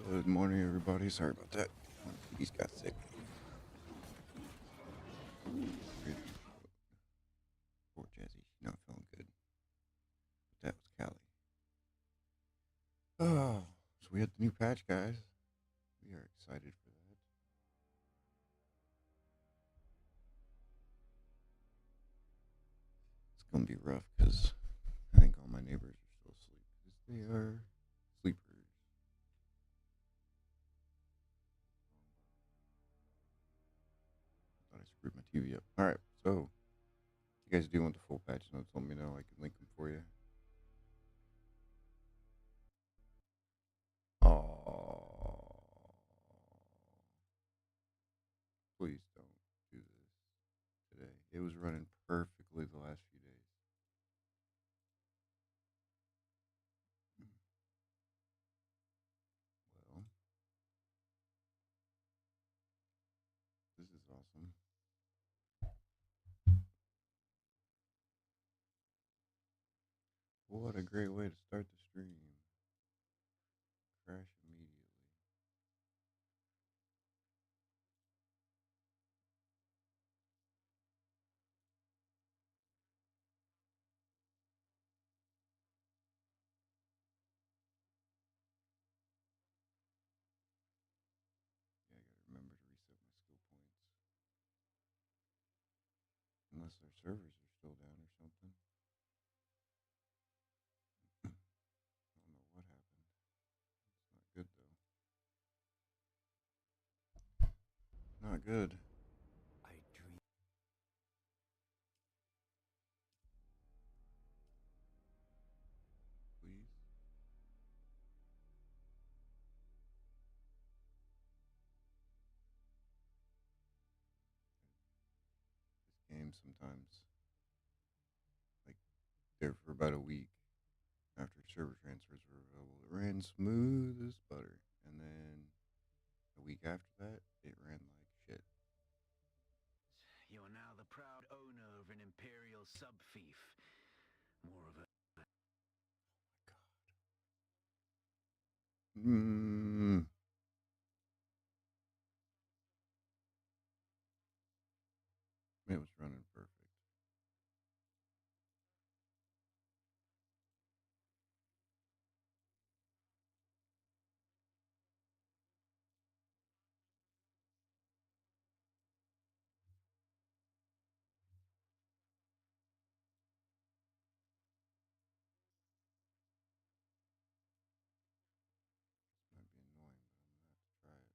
Good morning, everybody. Sorry about that. He's got sick. Poor Jazzy. She's not feeling good. But that was Callie. Oh, so we had the new patch, guys. We are excited for that. It's gonna be rough because I think all my neighbors are still asleep because they are sleepers. Thought I screwed my TV up. All right, so you guys do want the full patch notes? Let me know. I can link them for you. Oh, please don't do this today. It was running perfectly the last few days. Well, this is awesome. What a great way to start the stream. Crash immediately. Yeah, I gotta remember to reset my skill points. Unless our servers are still down or something. I don't know what happened. It's not good though. Not good. I dream. Please. This game sometimes, like, there for about a week after server transfers were available, it ran smooth as butter. And then a week after that, it ran like shit. You are now the proud owner of an imperial sub-fief. More of a... Mm. It was running perfect. This might be annoying, but I'm gonna have to try it.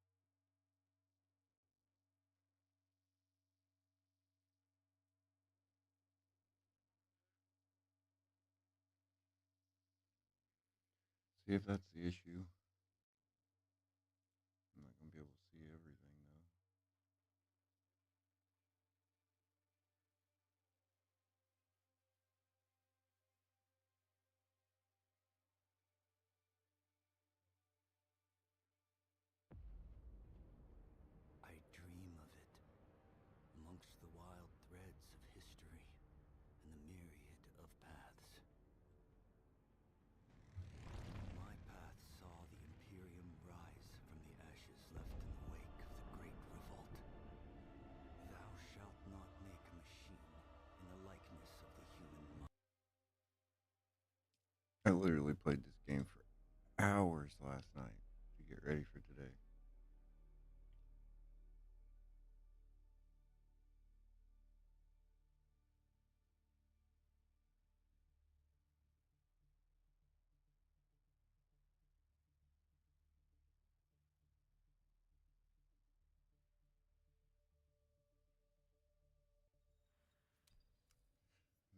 See if that's the issue. I'm not gonna be able to see everything though. I dream of it, amongst the wild threads of history and the myriad of paths. My path saw the Imperium rise from the ashes left in the wake of the Great Revolt. Thou shalt not make a machine in the likeness of the human mind. I literally played this game for hours last night to get ready for today.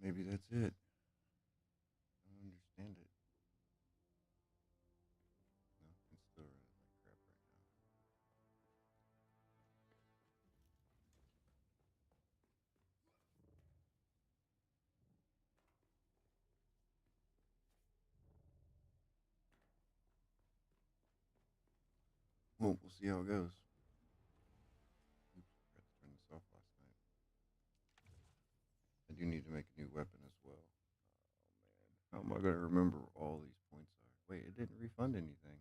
Maybe that's it. I don't understand it. No, it's still running like crap right now. Well, we'll see how it goes. Oops, forgot to turn this off last night. I do need to make a new weapon as well. Oh man, how am I gonna remember all these points are? Wait, it didn't refund anything.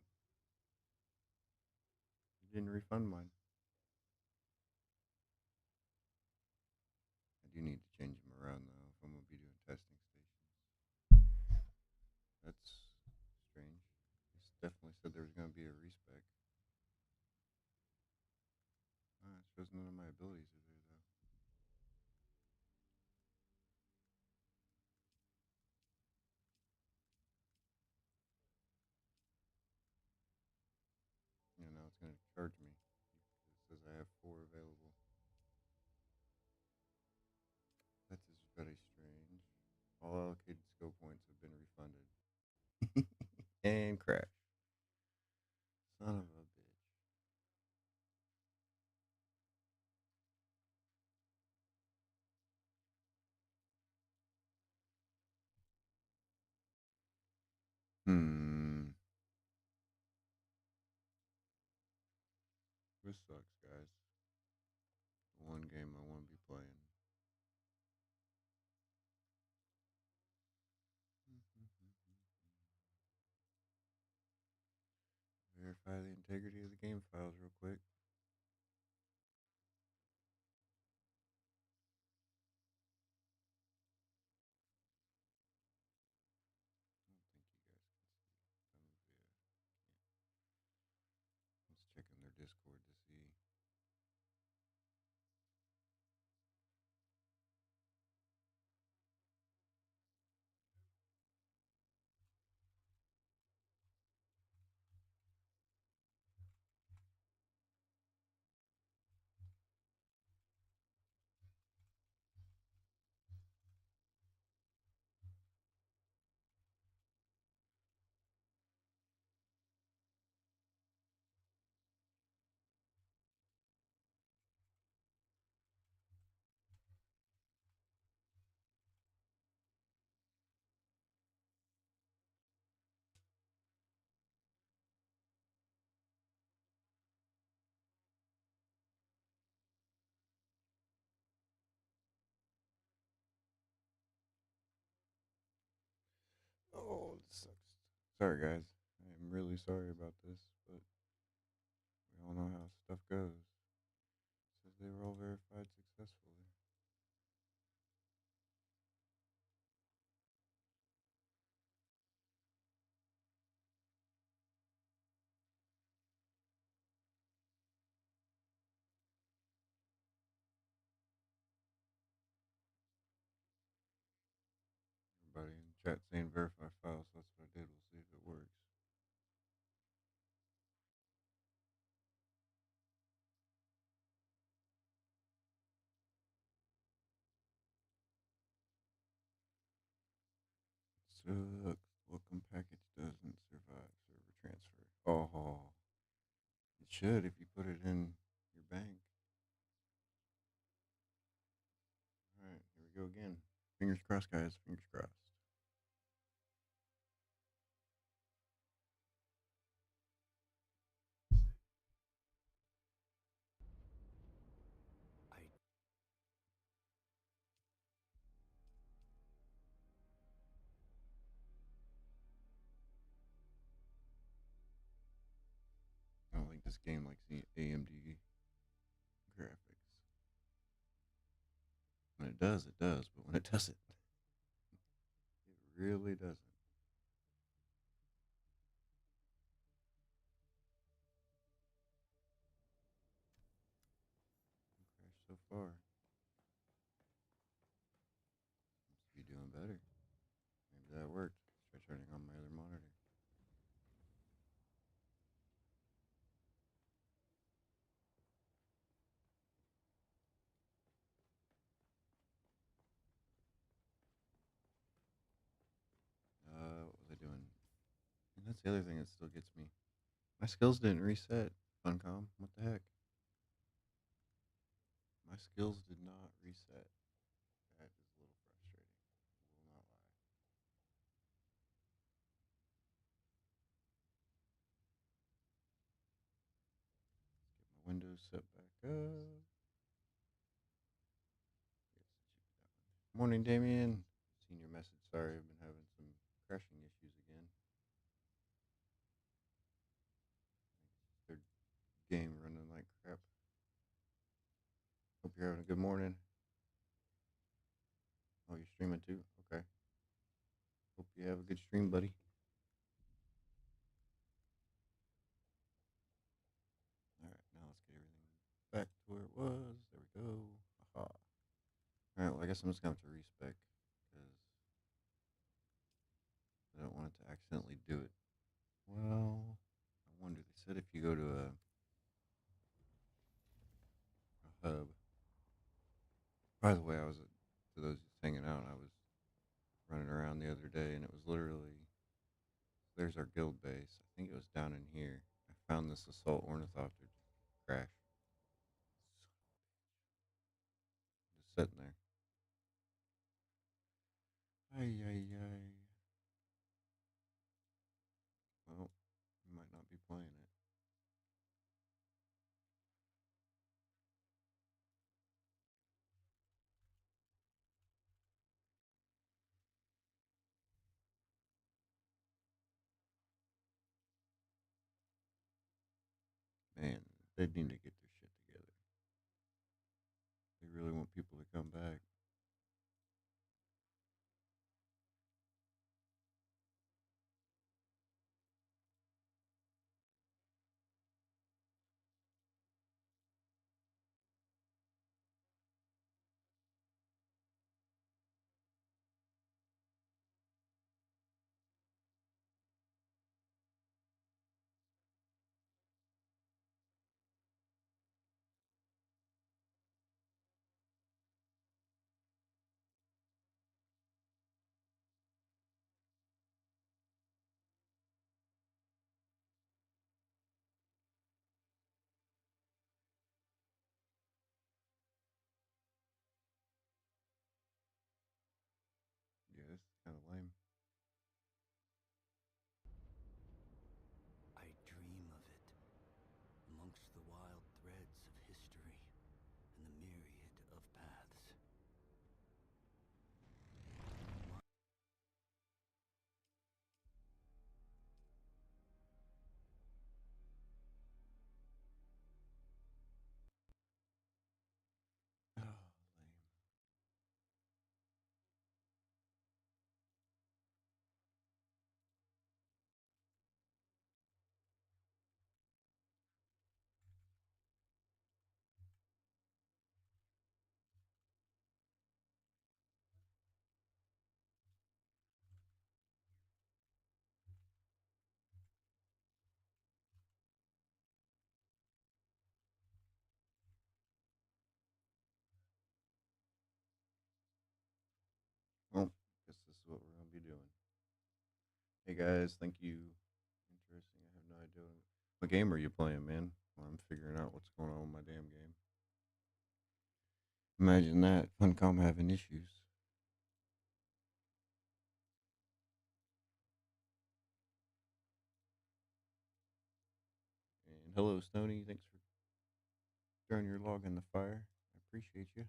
refund mine. I do need to change them around though if I'm gonna be doing testing stations. That's strange. It's definitely said there was gonna be a respec. It shows none of my abilities are there though. Now it's gonna charge me. It says I have 4 available. That is very strange. All allocated skill points have been refunded. And crash. Son of a bitch. Hmm. This sucks, guys. One game I want to be playing. Verify the integrity of the game files real quick. I don't think you guys can see. Let's check in their Discord to see. Oh, this sucks. Sorry, guys. I am really sorry about this, but we all know how stuff goes. It says they were all verified successfully. Everybody in the chat saying verify files, so that's what I did. We'll see if it works. Sucks. Welcome package doesn't survive server transfer. Oh, it should if you put it in your bank. All right, here we go again. Fingers crossed, guys. Fingers crossed. I I don't think this game likes the AMD graphics. When it does, it does. But when it doesn't, it really doesn't. Crash so far. Seems to be doing better. Maybe that worked. Let's try turning on my other monitor. What was I doing? And that's the other thing that still gets me. My skills didn't reset. Funcom, what the heck? My skills did not reset. That is a little frustrating. I will not lie. Get my Windows set back up. Morning, Damien. Seen your message. Sorry, I've been having some crashing issues again. Their game running like you're having a good morning. Oh, you're streaming too? Okay. Hope you have a good stream, buddy. All right, now let's get everything back to where it was. There we go. Aha. All right, well, I guess I'm just going to have to respec because I don't want it to accidentally do it. Well, I wonder. They said if you go to a hub. By the way, to those just hanging out, I was running around the other day and it was literally, there's our guild base. I think it was down in here. I found this assault ornithopter crash. Just sitting there. Ay, ay, ay. Well, you might not be playing it. Man, they need to get their shit together. They really want people to come back. Yeah, this is kind of lame. I dream of it, amongst the wild threads of history and the myriad of paths. Oh, lame. Well, guess this is what we're gonna be doing. Hey guys, thank you. Interesting. I have no idea. What game are you playing, man? Well, I'm figuring out what's going on with my damn game. Imagine that. Funcom having issues. And hello, Stony. Thanks for throwing your log in the fire. I appreciate you.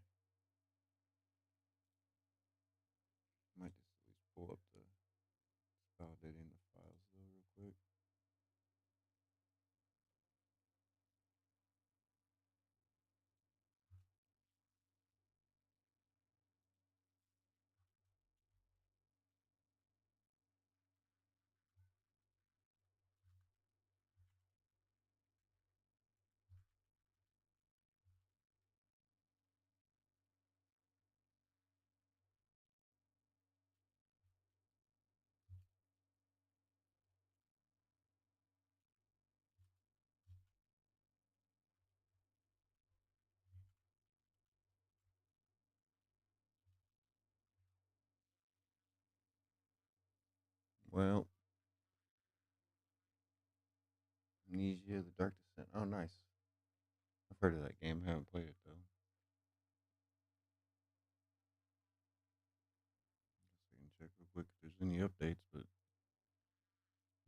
Might just at least pull up the validating the files though, real quick. Well, Amnesia, The Dark Descent. Oh, nice. I've heard of that game. Haven't played it though. Guess I can check real quick if there's any updates, but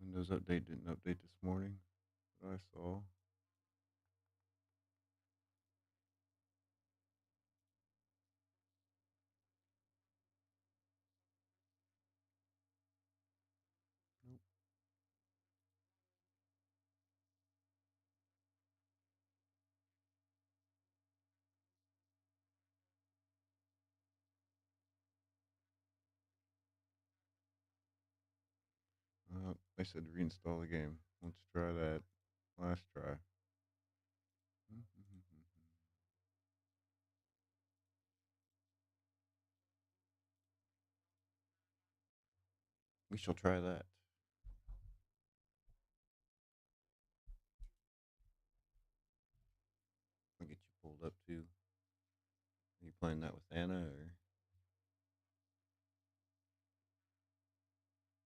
Windows Update didn't update this morning that I saw. Nope. I said reinstall the game. Let's try that. Last try. We shall try that. I'll get you pulled up too. Are you playing that with Anna, or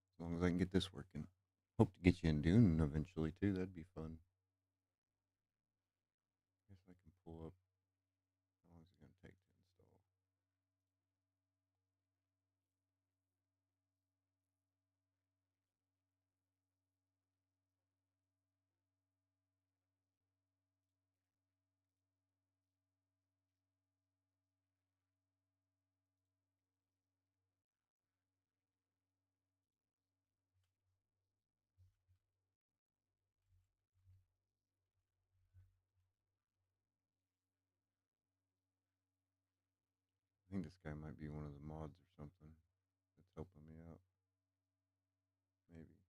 as long as I can get this working? Hope to get you in Dune eventually too. That'd be fun. Guess I can pull up. How long is it gonna take to install? I think this guy might be one of the mods or something that's helping me out. Maybe. I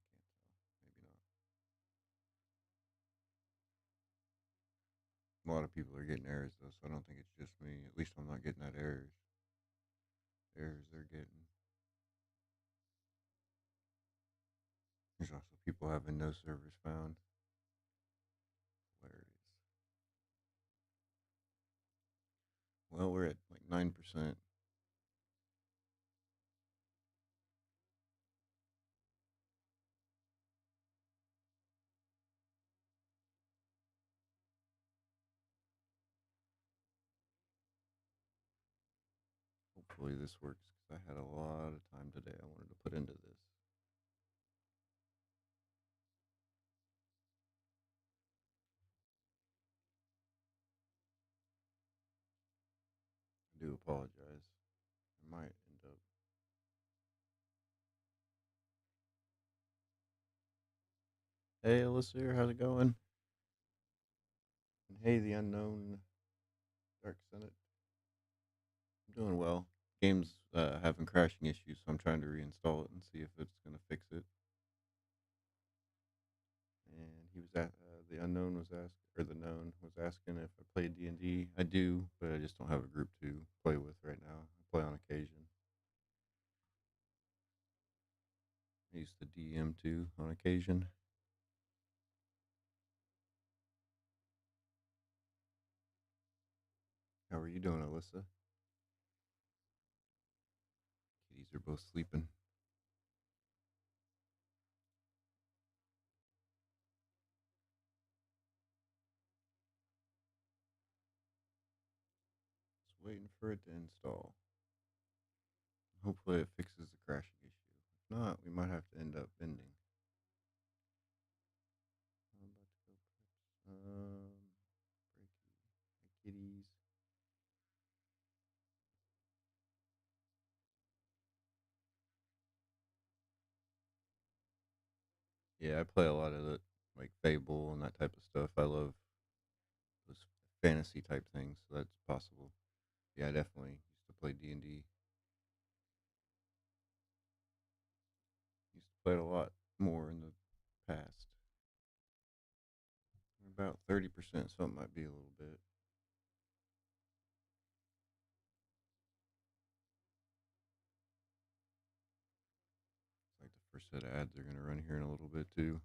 can't tell. Maybe not. A lot of people are getting errors though, so I don't think it's just me. At least I'm not getting that errors they're getting. There's also people having no servers found. Hilarious. Well, we're at like 9%. Hopefully this works because I had a lot of time today I wanted to put into this. I do apologize. I might end up. Hey, Alyssa, how's it going? And hey, the unknown Dark Senate. I'm doing well. Game's having crashing issues, so I'm trying to reinstall it and see if it's gonna fix it. And he was at the unknown was asked, or the known was asking if I played D&D. I do, but I just don't have a group to play with right now. I play on occasion. I used to DM too on occasion. How are you doing, Alyssa? Kitties are both sleeping. Just waiting for it to install. Hopefully, it fixes the crashing issue. If not, we might have to end up ending. I'm about to go put breaky. Hey, kitties. Yeah, I play a lot of it, like Fable and that type of stuff. I love those fantasy type things, so that's possible. Yeah, I definitely used to play D&D. Used to play it a lot more in the past. About 30%, so it might be a little bit. It's like the first set of ads are going to run here in a little bit too.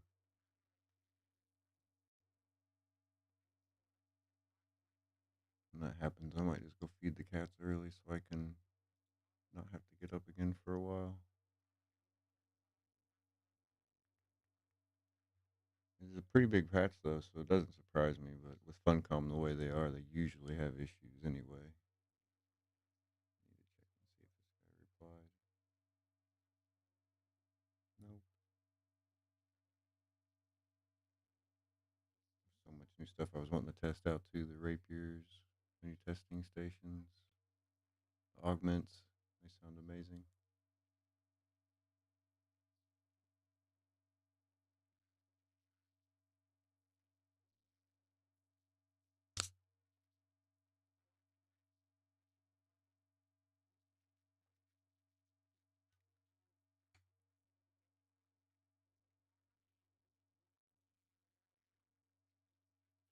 When that happens, I might just go feed the cats early so I can not have to get up again for a while. It's a pretty big patch though, so it doesn't surprise me. But with Funcom the way they are, they usually have issues anyway. Need to check and see if this guy replied. Nope. So much new stuff I was wanting to test out too. The rapiers, new testing stations, the augments. They sound amazing.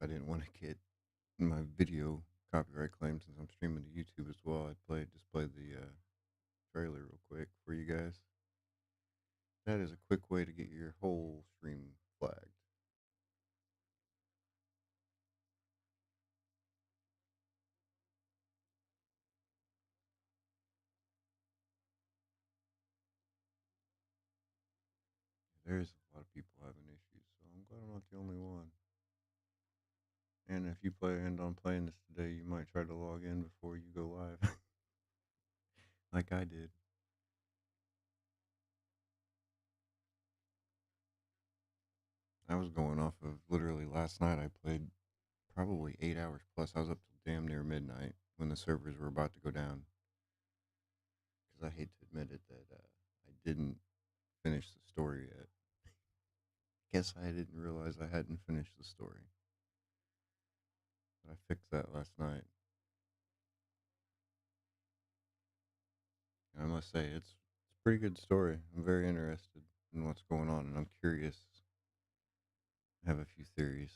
I didn't want to get my video copyright claim since I'm streaming to YouTube as well. I'd play the trailer real quick for you guys. That is a quick way to get your whole stream flagged. There's a lot of people having issues, so I'm glad I'm not the only one. And if you end on playing this today, you might try to log in before you go live, like I did. I was going off of literally last night. I played probably 8 hours plus. I was up till damn near midnight when the servers were about to go down. Because I hate to admit it that I didn't finish the story yet. Guess I didn't realize I hadn't finished the story. But I fixed that last night. And I must say, it's a pretty good story. I'm very interested in what's going on, and I'm curious. I have a few theories.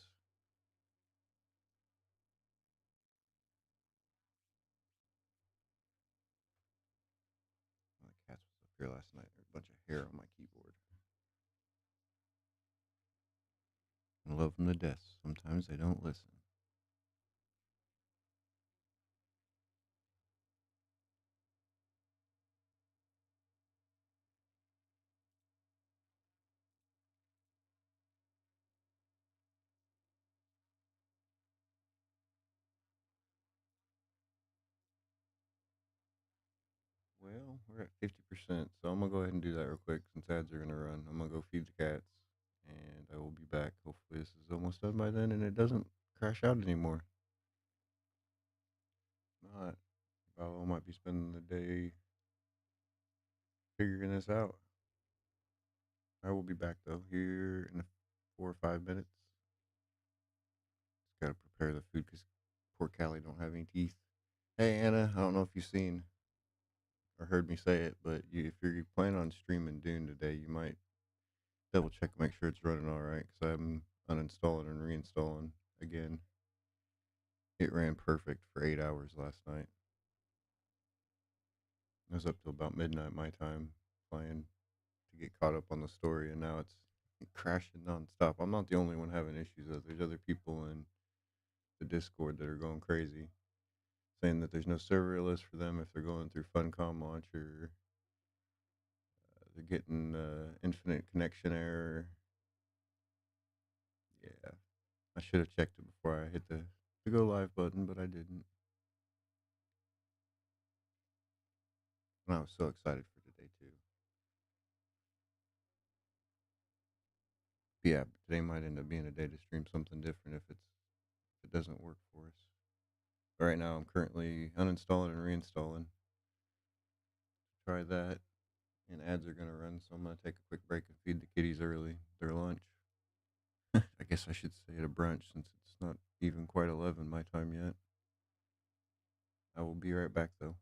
My cats was up here last night. There's a bunch of hair on my keyboard. I love them to death. Sometimes they don't listen. Well, we're at 50%, so I'm gonna go ahead and do that real quick since ads are gonna run. I'm gonna go feed the cats, and I will be back. Hopefully, this is almost done by then, and it doesn't crash out anymore. Not, Valvo might be spending the day figuring this out. I will be back though here in 4 or 5 minutes. Just gotta prepare the food because poor Callie don't have any teeth. Hey Anna, I don't know if you've seen or heard me say it, but if you're planning on streaming Dune today, you might double check, make sure it's running all right. Because I'm uninstalling and reinstalling again. It ran perfect for 8 hours last night. I was up till about midnight my time playing to get caught up on the story, and now it's crashing nonstop. I'm not the only one having issues though. There's other people in the Discord that are going crazy, saying that there's no server list for them if they're going through Funcom launcher. They're getting infinite connection error. Yeah, I should have checked it before I hit the go live button, but I didn't. And I was so excited for today too. But yeah, today might end up being a day to stream something different if it doesn't work for us. But right now, I'm currently uninstalling and reinstalling. Try that, and ads are gonna run, so I'm gonna take a quick break and feed the kitties early their lunch. I guess I should say at a brunch since it's not even quite 11 my time yet. I will be right back though.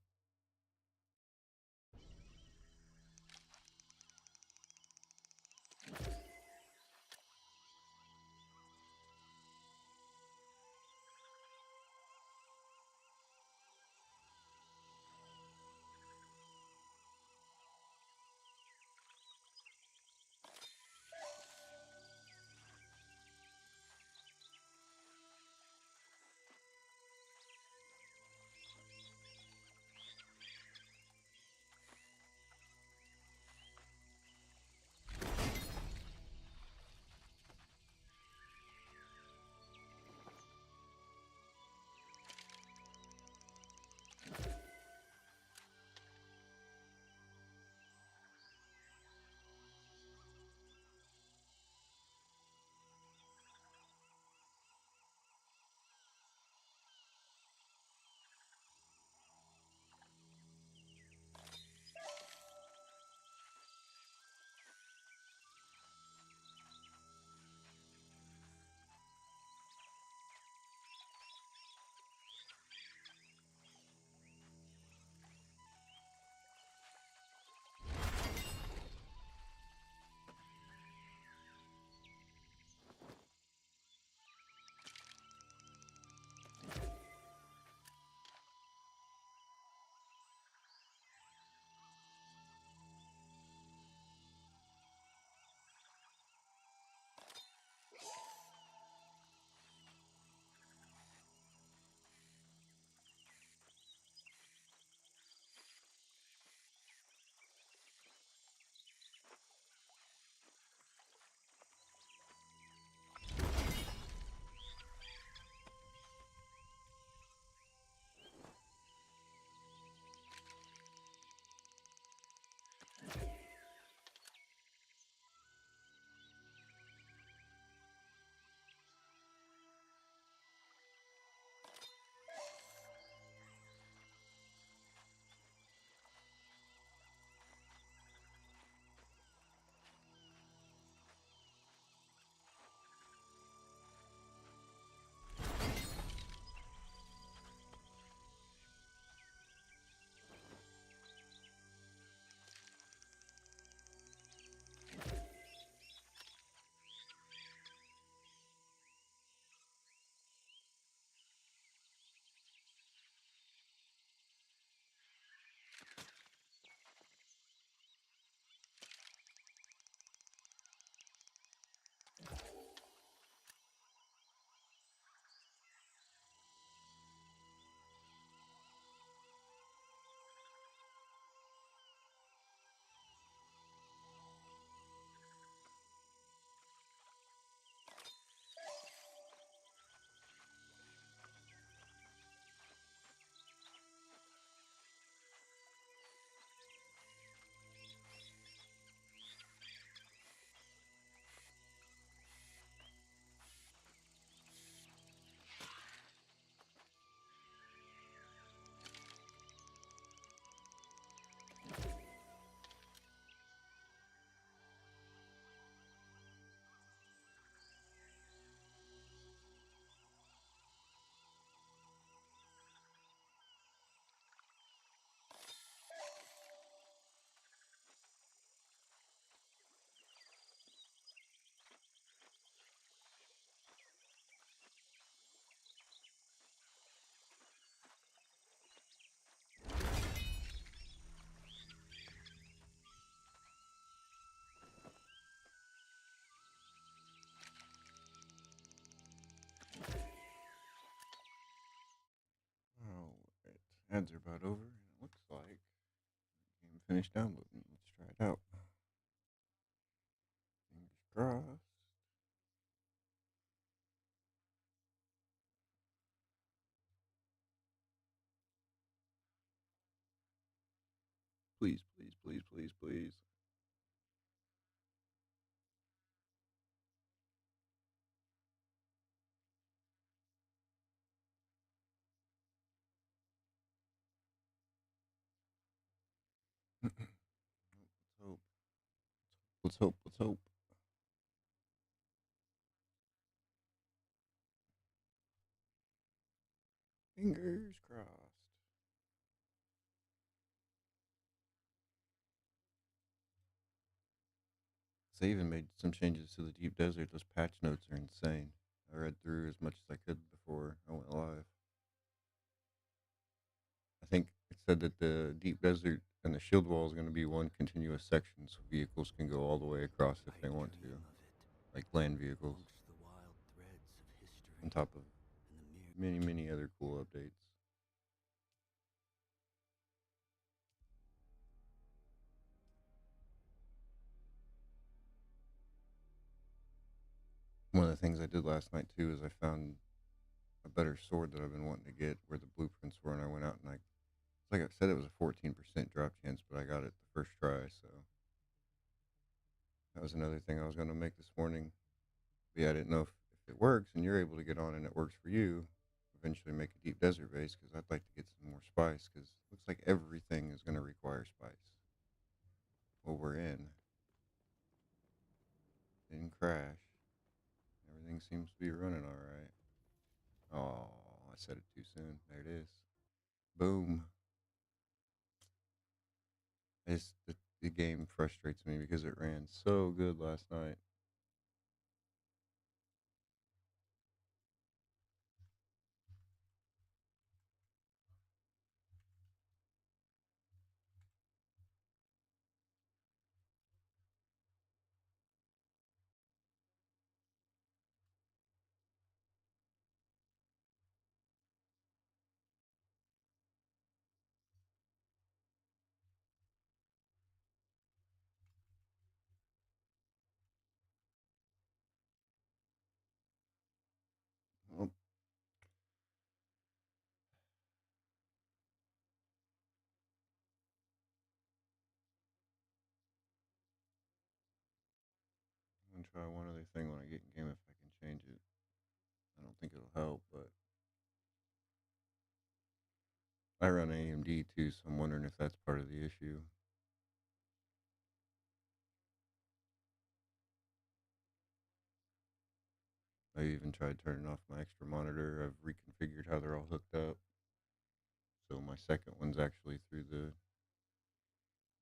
ads are about over, and it looks like the game finished downloading. Let's try it out. Fingers crossed. Please, please, please, please, please. Let's hope. Let's hope. Let's hope. Fingers crossed. They even made some changes to the deep desert. Those patch notes are insane. I read through as much as I could before I went live. I think it said that the deep desert and the shield wall is going to be one continuous section, so vehicles can go all the way across if I they want to, dream of it like land vehicles, amongst the wild threads of history on top of and the mere. many, many other cool updates. One of the things I did last night too is I found a better sword that I've been wanting to get where the blueprints were, and I went out and like I said, it was a 14% drop chance, but I got it the first try, so that was another thing I was going to make this morning. But yeah, I didn't know if it works and you're able to get on and it works for you. Eventually, make a deep desert base because I'd like to get some more spice because it looks like everything is going to require spice. Well, we're in. Didn't crash. Everything seems to be running all right. Oh, I said it too soon. There it is. Boom. The game frustrates me because it ran so good last night. Well, I'm gonna try one other thing when I get in game if I can change it. I don't think it'll help, but I run AMD too, so I'm wondering if that's part of the issue. I even tried turning off my extra monitor. I've reconfigured how they're all hooked up. So my second one's actually through the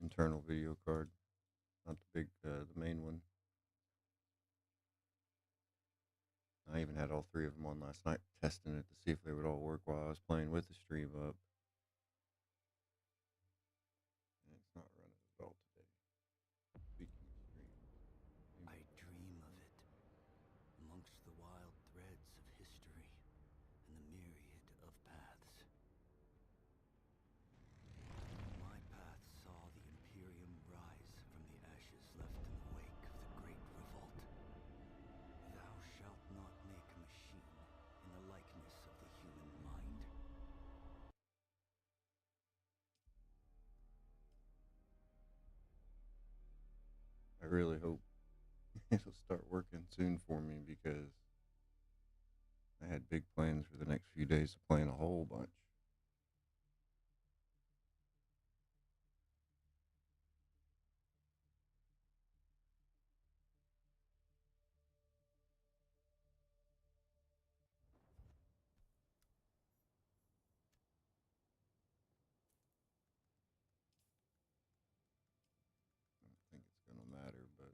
internal video card, not the main one. I even had all three of them on last night, testing it to see if they would all work while I was playing with the stream up. And it's not running at all today. Speaking of streams, I dream of it amongst the wild threads of history and the myriad of paths. My path saw the Imperium rise from the ashes left in the wake of the Great Revolt. Thou shalt not make a machine in the likeness of the human mind. I really hope it'll start working soon for me because I had big plans for the next few days of playing a whole bunch. I don't think it's going to matter, but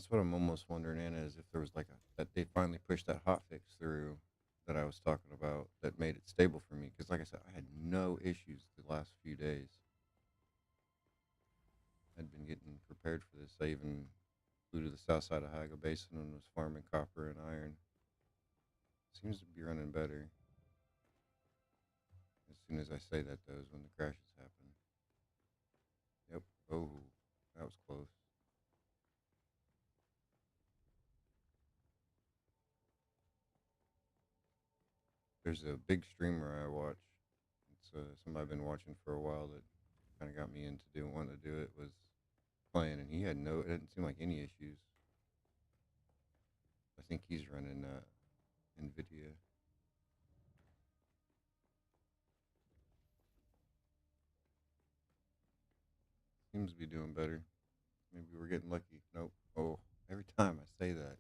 That's what I'm almost wondering, Anna, is if there was like a that they finally pushed that hot fix through that I was talking about that made it stable for me. Because like I said, I had no issues the last few days. I'd been getting prepared for this. I even flew to the south side of Haga Basin and was farming copper and iron. Seems to be running better. As soon as I say that, though, is when the crashes happen. Yep. Oh, that was close. There's a big streamer I watch. It's somebody I've been watching for a while that kind of got me into doing wanting to do it. Was playing, and he had no. It didn't seem like any issues. I think he's running Nvidia. Seems to be doing better. Maybe we're getting lucky. Nope. Oh, every time I say that,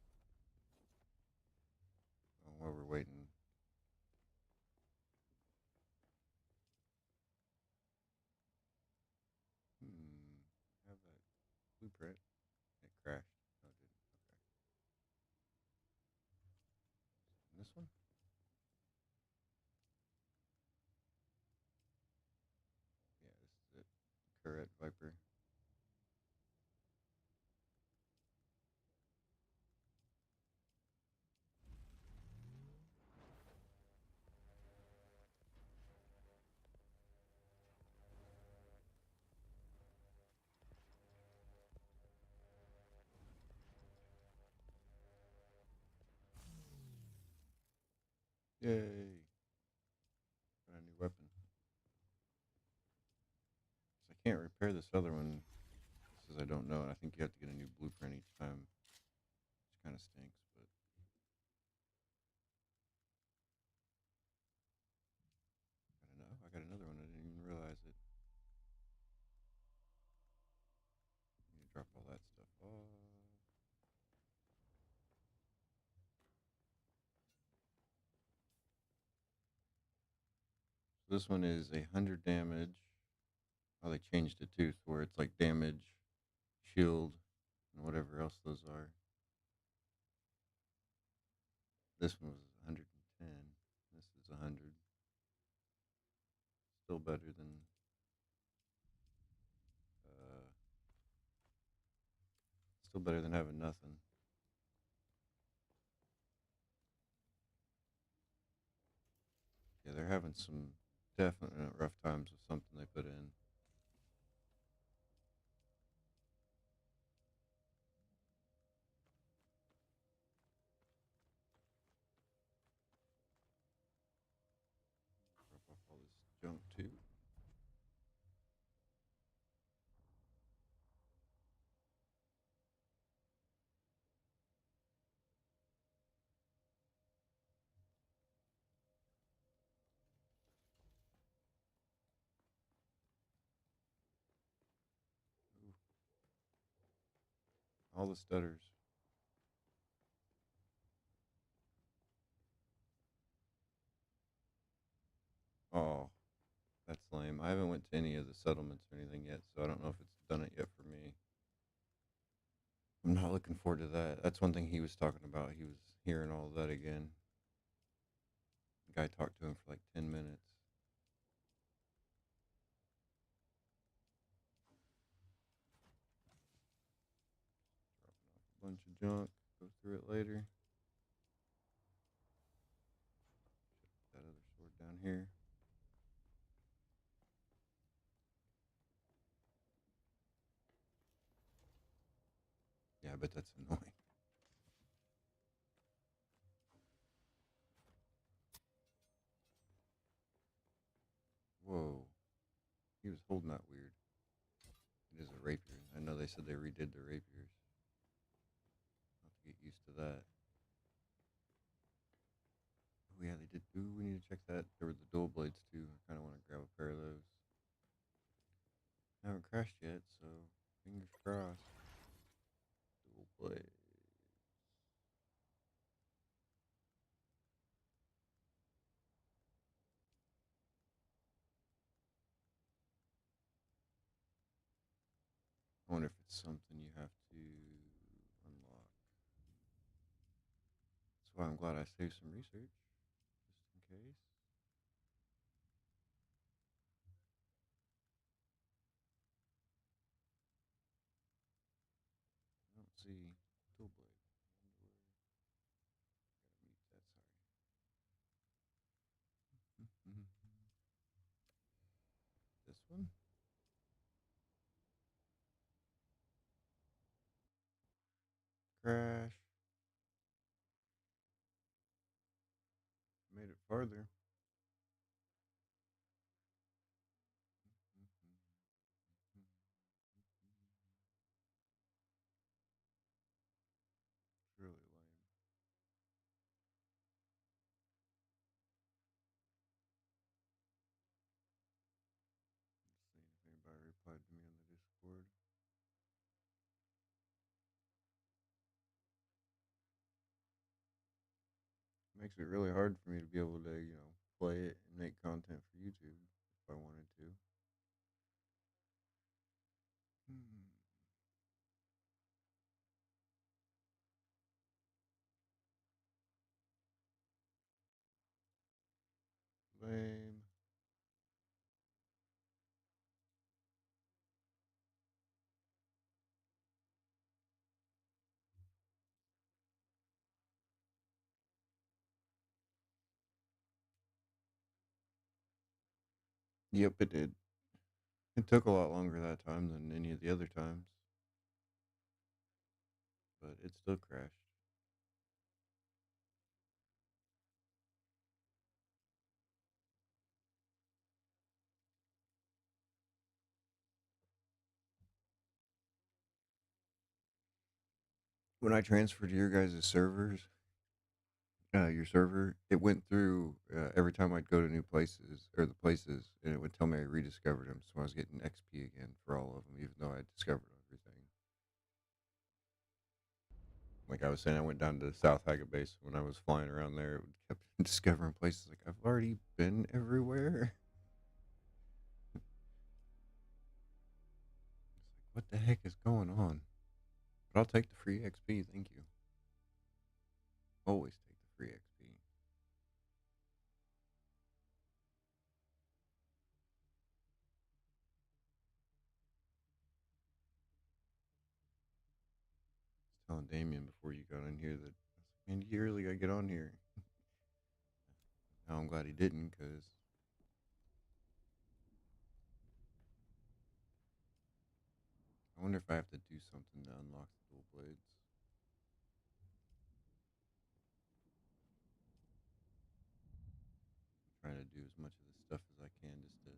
while we're waiting, have that blueprint. It crashed. No, it didn't. Okay. And this one? Yeah, this is it. Correct Viper. Yay! Got a new weapon. So I can't repair this other one. It says I don't know, and I think you have to get a new blueprint each time, which kind of stinks. But I got another one. I didn't even realize it. Need to drop all that stuff off. So this one is 100 damage. Oh, they changed it too, so where it's like damage, shield, and whatever else those are. This one was 110. This is 100. Still better than uh, still better than having nothing. Yeah, they're having some definite rough times with something they put in. Drop off all this junk too. Ooh, all the stutters. Oh, that's lame. I haven't went to any of the settlements or anything yet, so I don't know if it's done it yet for me. I'm not looking forward to that. That's one thing he was talking about. He was hearing all of that again. The guy talked to him for like 10 minutes. Dropping off a bunch of junk. Go through it later. That other sword down here. Yeah, I bet that's annoying. Whoa. He was holding that weird. It is a rapier. I know they said they redid the rapiers. I'll have to get used to that. Oh, yeah, they did. Ooh, we need to check that. There were the dual blades, too. I kind of want to grab a pair of those. I haven't crashed yet, so fingers crossed. Dual blade. I wonder if it's something you have to unlock. why I'm glad I saved some research just in case. I don't see tool blade. Gotta mute that. Sorry. This one. Crash. Made it farther. It's really lame. Just seeing if anybody replied to me on the Discord. It makes it really hard for me to be able to, play it and make content for YouTube if I wanted to. Hmm. Lame. Yep, it did. It took a lot longer that time than any of the other times, but it still crashed. When I transferred to your guys' servers, your server, it went through every time I'd go to new places or the places, and it would tell me I rediscovered them. So I was getting XP again for all of them, even though I discovered everything. Like I was saying, I went down to South Haggett Base when I was flying around there. It kept discovering places like I've already been everywhere. It's like, what the heck is going on? But I'll take the free XP. Thank you. Always take the free XP. Telling Damien before you got in here that, man, you really got to get on here. Now I'm glad he didn't because I wonder if I have to do something to unlock the dual blades. I'm trying to do as much of this stuff as I can just to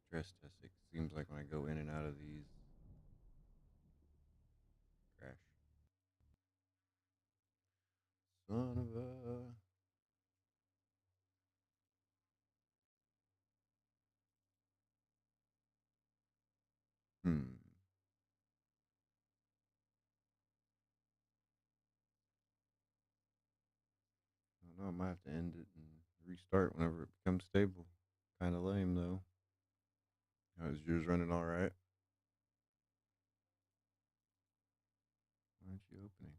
stress test it. Seems like when I go in and out of these, crash. Son of a. Hmm. I don't know. I might have to end it and restart whenever it becomes stable. Kind of lame though. Is yours running all right? Why aren't you opening?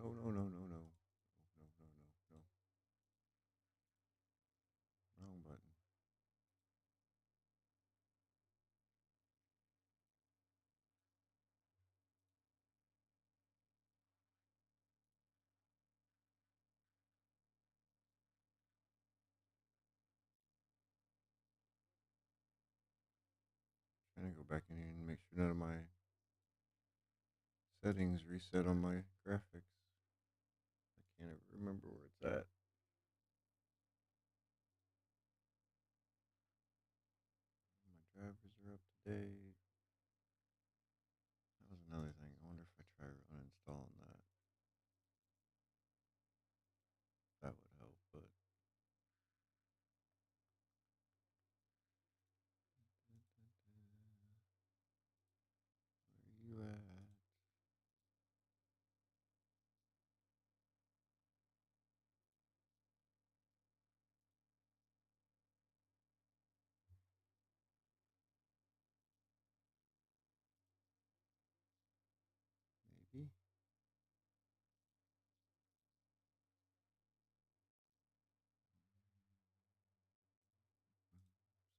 No, no, no, no, no. No, no, no, no, no. Wrong button. Trying to go back in here and make sure none of my settings reset on my graphics. I can't ever remember where it's at. My drivers are up to date. That was another thing. I wonder if I try uninstalling that. That would help, but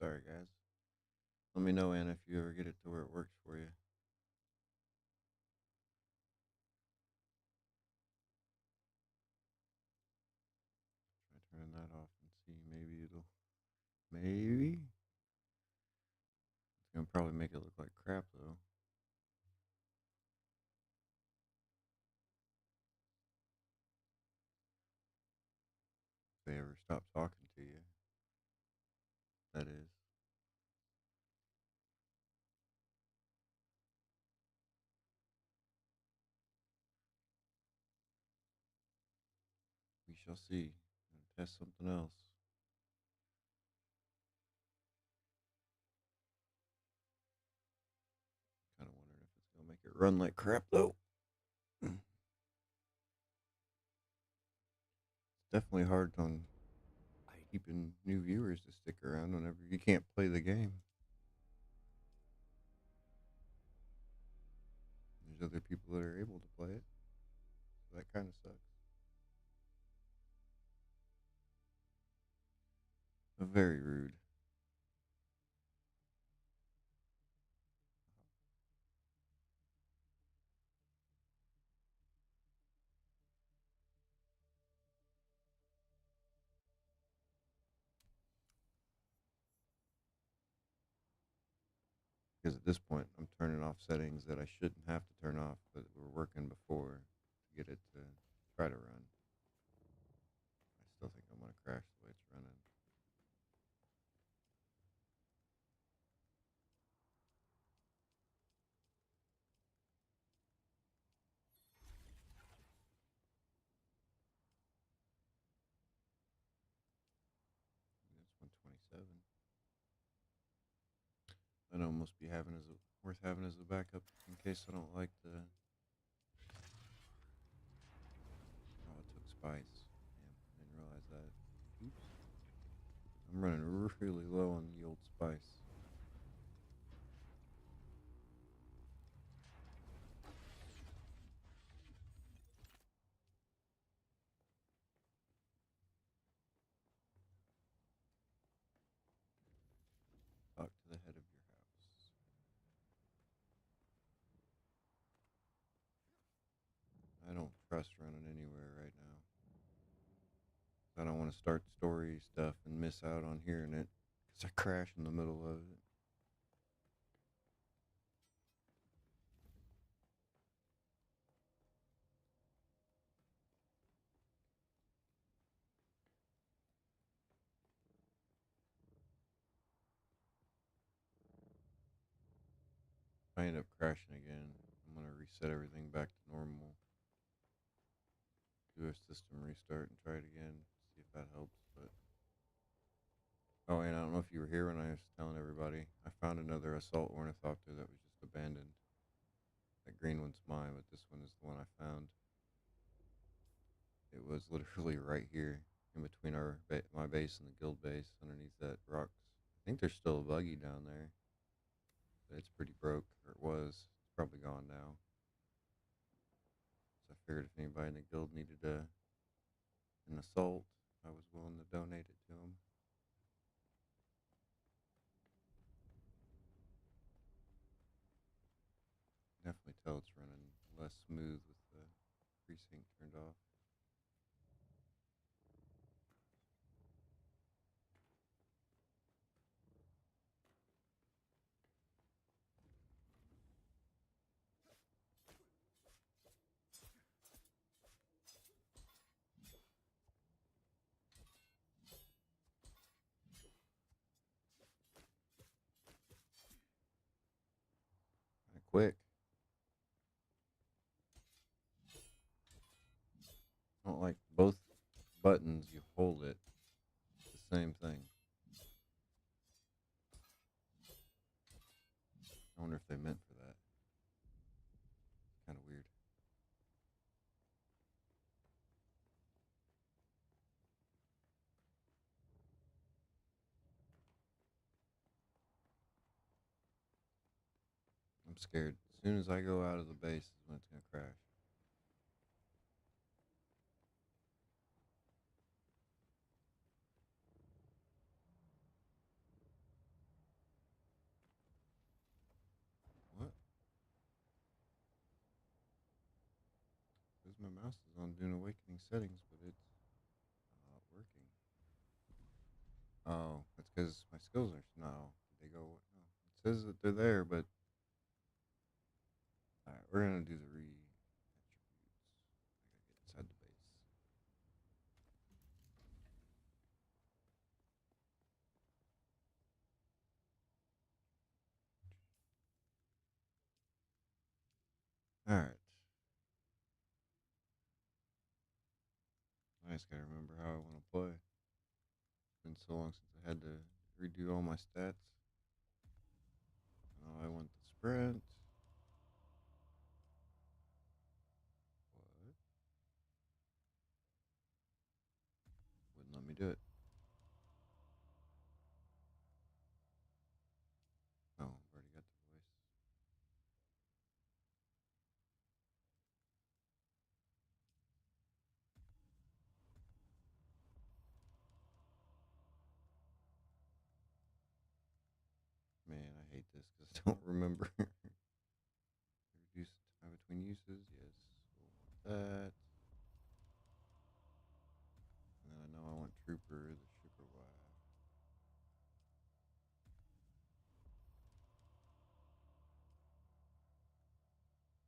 Sorry, guys. Let me know, Anna, if you ever get it to where it works for you. Try turning that off and see. Maybe it'll. Maybe. It's gonna probably make it look like crap, though. If they ever stop talking to you, that is. We shall see. Test something else. Kind of wondering if it's gonna make it run like crap, though. It's definitely hard on I keeping new viewers to stick around whenever you can't play the game. There's other people that are able to play it. So that kind of sucks. Very rude. Because at this point, I'm turning off settings that I shouldn't have to turn off, but were working before to get it to try to run. I still think I'm going to crash the way it's running. That's 127. That almost be having as a, worth having as a backup in case I don't like the. Oh, it took spice. Damn, I didn't realize that. Oops. I'm running really low on the old spice. Talk to the head of your house. I don't trust running anywhere right now. I don't want to start story stuff and miss out on hearing it because I crash in the middle of it. If I end up crashing again, I'm going to reset everything back to normal, do a system restart, and try it again, see if that helps. But oh, and I don't know if you were here when I was telling everybody, I found another assault ornithopter that was just abandoned. That green one's mine, but this one is the one I found. It was literally right here in between my base and the guild base underneath that rocks. I think there's still a buggy down there. But it's pretty broke, or it was. It's probably gone now. So I figured if anybody in the guild needed an assault, I was willing to donate it to them. Definitely tell it's running less smooth with the precinct turned off. Kinda quick. I don't like both buttons. You hold it. It's the same thing. I wonder if they meant for that. Kind of weird. I'm scared. As soon as I go out of the base is when it's gonna crash. My mouse is on Dune Awakening settings, but it's not working. Oh, that's because my skills are no. Did they go? No. It says that they're there, but all right, we're gonna do the re attributes. I gotta get inside the base. All right. I just gotta remember how I want to play. It's been so long since I had to redo all my stats. Now I want the sprint. What? Wouldn't let me do it. Oh, I've already got the voice. Man, I hate this because I don't remember. Reduce the time between uses. Yes. We'll want that. And then I know I want Trooper, the sugar wire.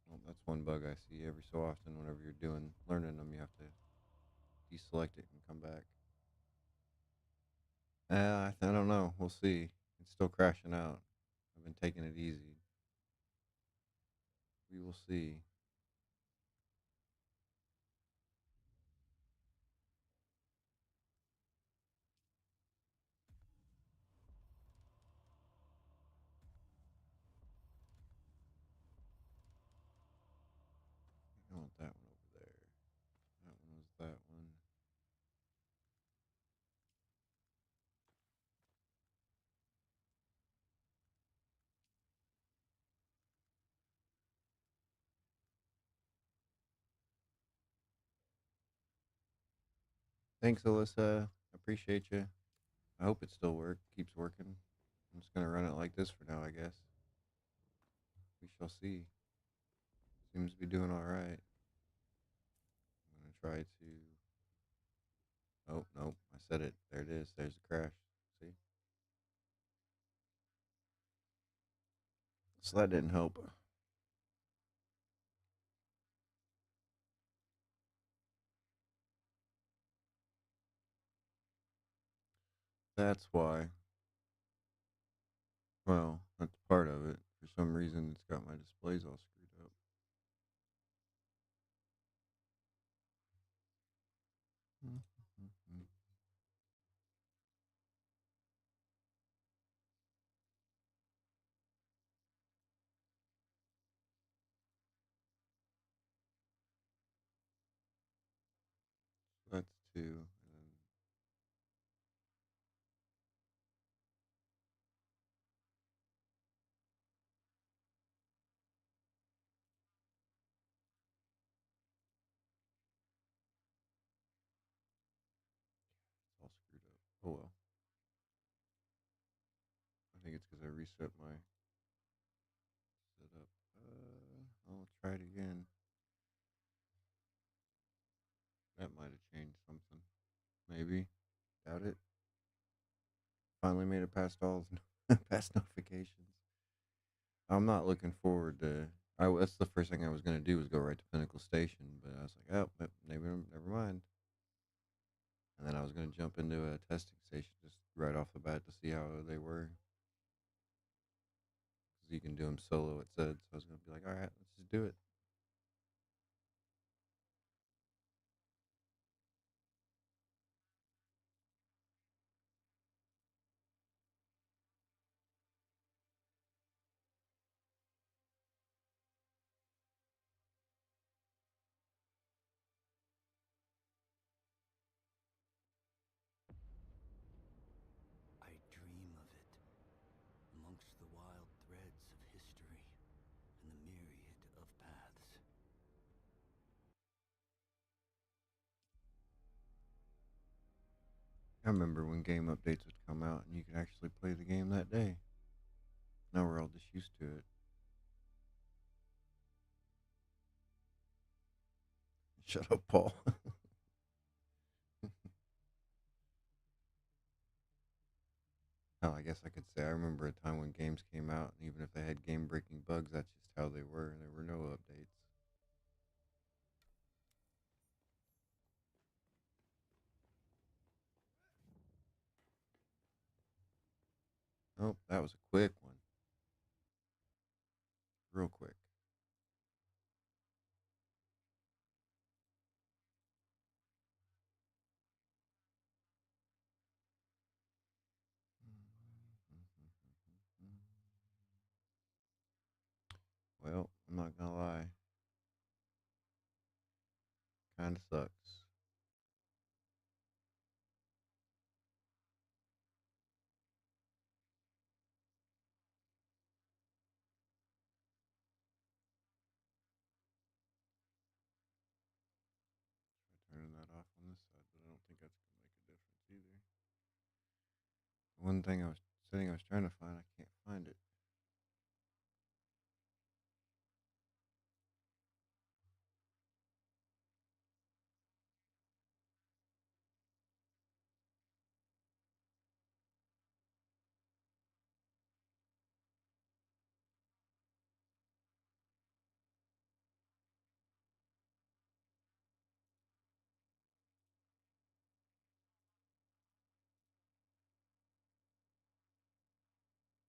Well, that's one bug I see every so often whenever you're learning them. You have to deselect it and come back. I don't know. We'll see. It's still crashing out. I've been taking it easy. We will see. I want that one over there. That one was that one. Thanks, Alyssa. Appreciate you. I hope it still keeps working. I'm just gonna run it like this for now, I guess. We shall see. Seems to be doing all right. I'm gonna try to. Oh nope, I said it. There it is. There's the crash. See, so that didn't help. That's why. Well, that's part of it. For some reason, it's got my displays all screwed up. That's two. And it's all screwed up. Oh well. I think it's because I reset my setup. I'll try it again. That might have changed something. Maybe. Doubt it. Finally made it past all past notifications. I'm not looking forward to. That's the first thing I was gonna do was go right to Pinnacle Station, but I was like, oh, maybe never mind. And then I was gonna jump into a testing station just right off the bat to see how they were, because you can do them solo. It said, so I was gonna be like, all right, let's just do it. I dream of it, amongst the wild threads of history and the myriad of paths. I remember when game updates would come out and you could actually play the game that day. Now we're all just used to it. Shut up, Paul. Hell, I guess I could say I remember a time when games came out, and even if they had game breaking bugs, that's just how they were. There were no updates. Oh, that was a quick one. Real quick. Well, I'm not gonna lie. Kinda sucks. Try turning that off on this side, but I don't think that's gonna make a difference either. One thing I was setting I was trying to find, I can't find it.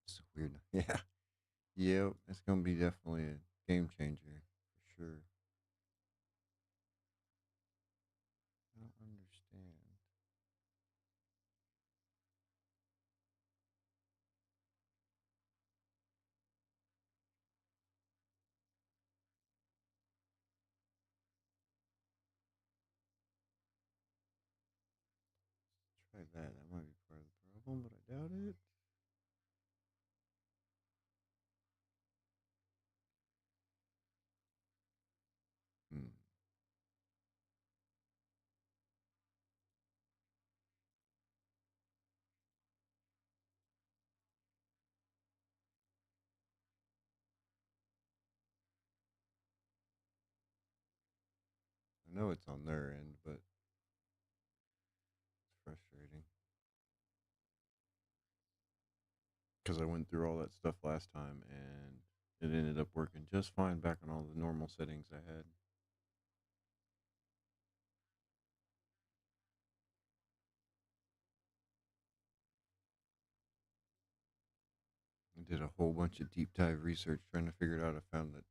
It's so weird. Yeah. Yep. It's gonna be definitely a game changer for sure. I don't understand. Try that. That might be part of the problem, but I doubt it. Hmm. I know it's on their end, but it's frustrating because I went through all that stuff last time and it ended up working just fine back on all the normal settings I had. I did a whole bunch of deep dive research trying to figure it out. I found that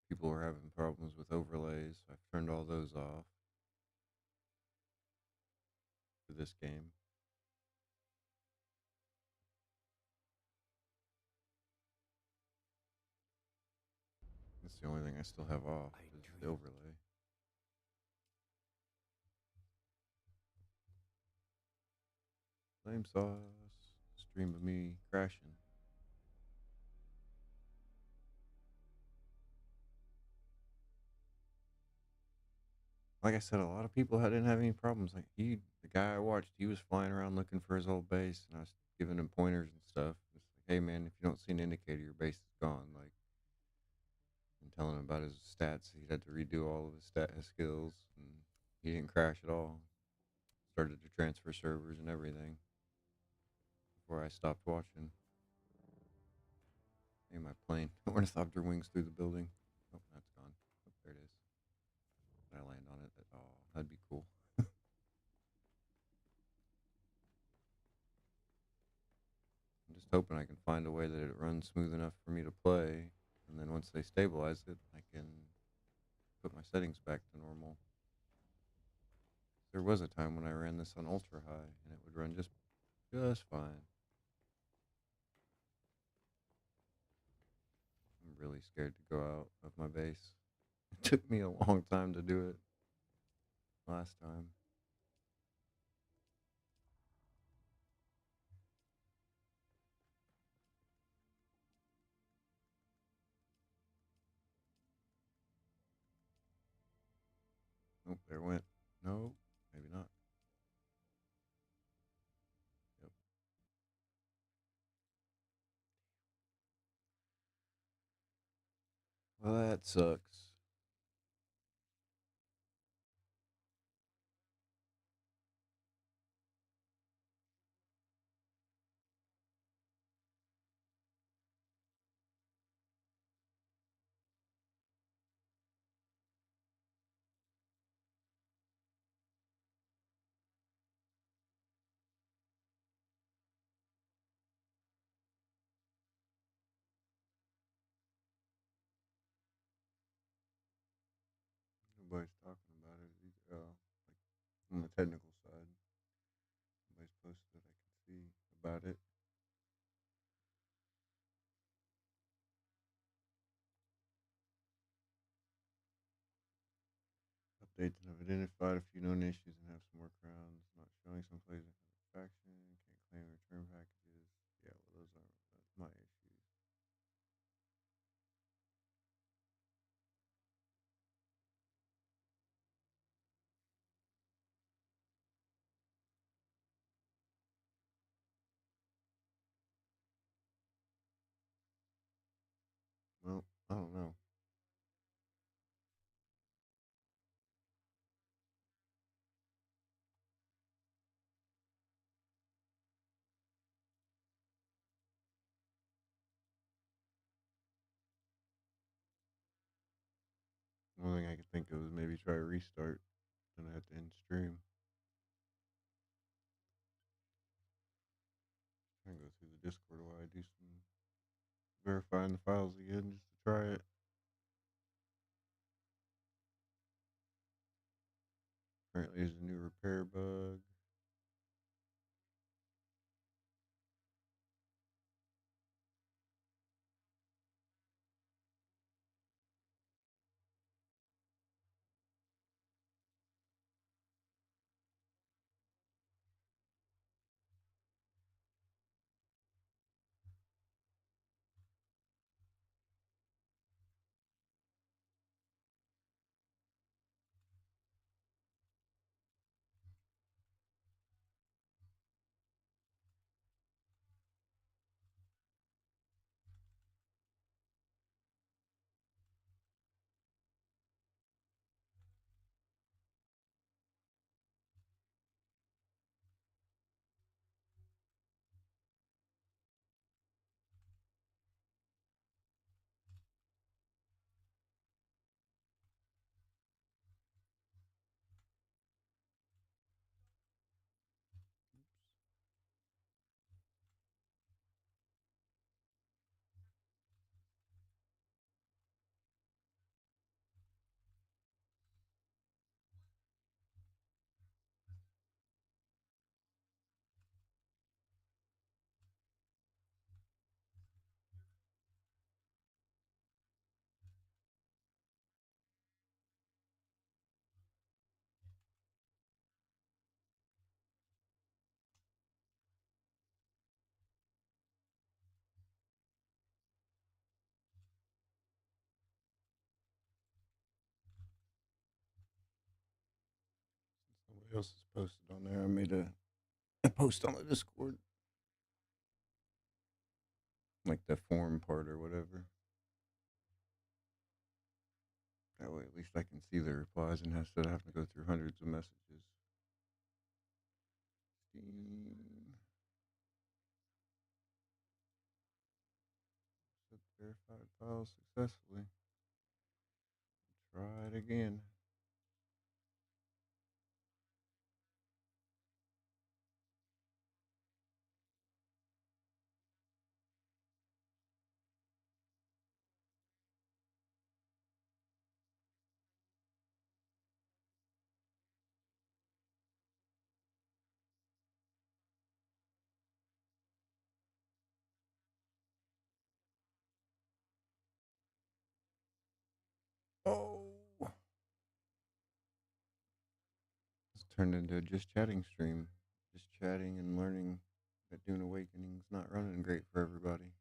people were having problems with overlays. I've turned all those off for this game. That's the only thing I still have off I is the dreamt. overlay. Flame sauce. Stream of me crashing. Like I said, a lot of people didn't have any problems. Like the guy I watched, he was flying around looking for his old base, and I was giving him pointers and stuff. It's like, hey man, if you don't see an indicator, your base is gone. Like, and telling him about his stats, he had to redo all of his skills, and he didn't crash at all. Started to transfer servers and everything before I stopped watching. Hey, my plane ornithopter wings through the building. Oh, that's gone. Oh, there it is. Did I land on it? Oh, that'd be cool. I'm just hoping I can find a way that it runs smooth enough for me to play, and then once they stabilize it, I can put my settings back to normal. There was a time when I ran this on ultra high, and it would run just fine. I'm really scared to go out of my base. It took me a long time to do it last time. Nope, there it went. No, maybe not. Yep. Well, that sucks. States have identified a few known issues and have some workarounds. Not showing some plays in satisfaction. Can't claim return packages. Yeah, well, that's my issues. Well, I don't know. The only thing I could think of is maybe try a restart. Then I have to end stream. Try and go through the Discord while I do some verifying the files again just to try it. Apparently, there's a new repair bug. Somebody else has posted on there. I made a post on the Discord, like the forum part or whatever. That way, at least I can see the replies and instead of having to go through hundreds of messages. Steam. Set verified files successfully. Try it again. Oh, it's turned into a just chatting stream. Just chatting and learning that Dune Awakening's not running great for everybody.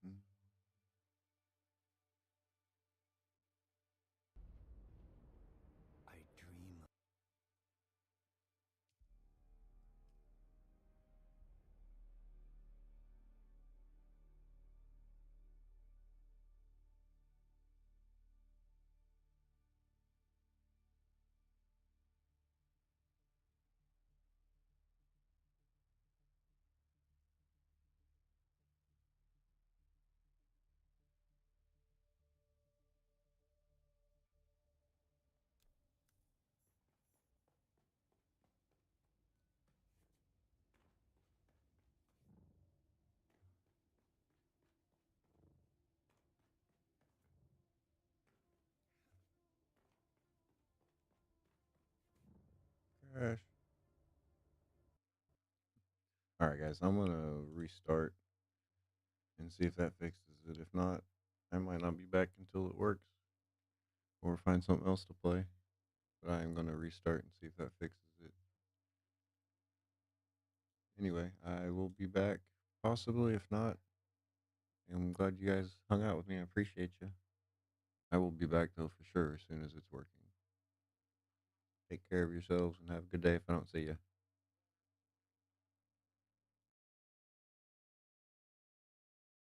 Mm-hmm. I dream All right, guys, I'm gonna restart and see if that fixes it. If not, I might not be back until it works or find something else to play. But I am gonna restart and see if that fixes it. Anyway, I will be back possibly. If not, I'm glad you guys hung out with me. I appreciate you. I will be back though for sure as soon as it's working. Take care of yourselves and have a good day if I don't see you.